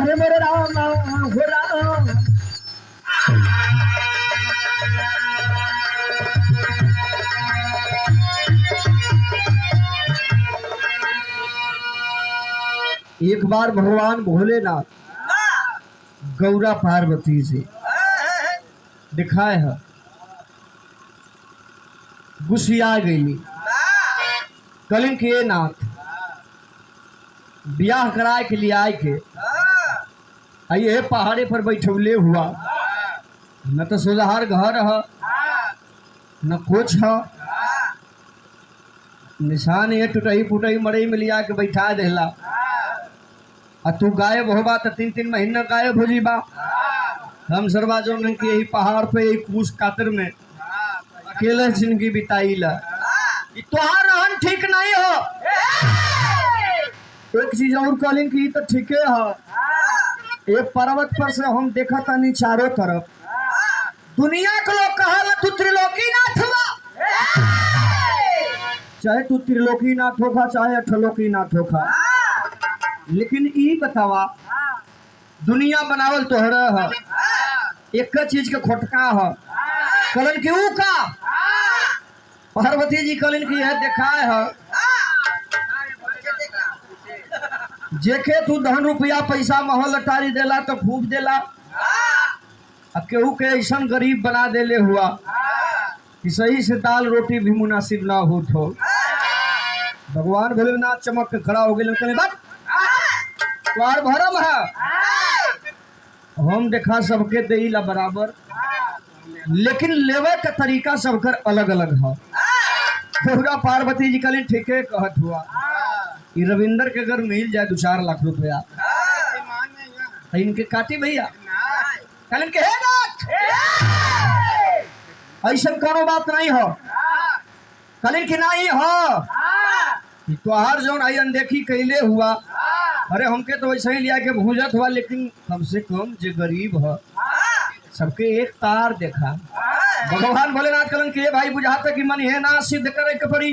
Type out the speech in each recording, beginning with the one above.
अरे मेरे राम हो राम। एक बार भगवान भोलेनाथ गौरा पार्वती से दिखाए है, गुस्सिया गई। कलिन के नाथ ब्याह कराए के लिए आए के ये पहाड़े पर बैठौले हुआ, न तो सोलहार घर है न कुछ है, निशान ये टूटही फूटही मरई में लिया के बैठा देला। आ तू गायब होबा तो 3-3 महीना गायब हो जीबा। हम सरवा जो कि यही पहाड़ पे एक कूस कातर में अकेले जिंदगी बिताई ला। तोहार रहन ठीक नहीं हो। एक चीज और कहलिन की तो ठीके है। एक पर्वत पर से हम देखा तानी चारों तरफ दुनिया के लोग कहला तू त्रिलोकीनाथ हुआ। चाहे तू त्रिलोकीनाथ होगा चाहे अठलोकीनाथ होगा, लेकिन ई बतावा दुनिया बनावल तोहरा है, एक चीज के खोटका है। कलन के ऊ का पार्वती जी कलन की है दिखाए है, जेके तू धन रुपया पैसा महल अटारी देला तो खूब देला, केहू के ऐसा गरीब बना देले हुआ कि सही से दाल रोटी भी मुनासिब ना हो। तो भगवान भोलेनाथ चमक के खड़ा हो गए, कहले बाप द्वार भरम है। हम देखा सबके देला बराबर, लेकिन लेवे का तरीका सबकर अलग अलग है। गौरा पार्वती जी कल ठीके कहत हुआ, रविंदर के अगर मिल जाए 2-4 लाख रुपया तो इनके काटी भैया। कल के ऐसा कोनो बात नहीं हो, कल की नहीं हो। तोहार जो आई अनदेखी कैले हुआ, अरे हमके तो वैसे ही लिया के भूजत हुआ, लेकिन कम से कम जो गरीब है सबके एक तार देखा। भगवान भोलेनाथ कलन के भाई बुझाते कि मन है ना सिद्ध करे के पड़ी।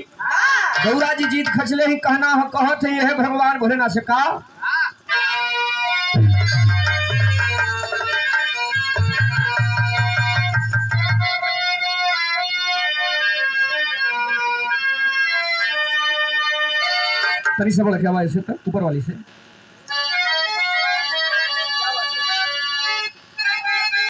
गौरा जी जीत खचले ही कहना है, कहत है यह भगवान भोलेनाथ से कहा तरी से बोला क्या, ऊपर वाली से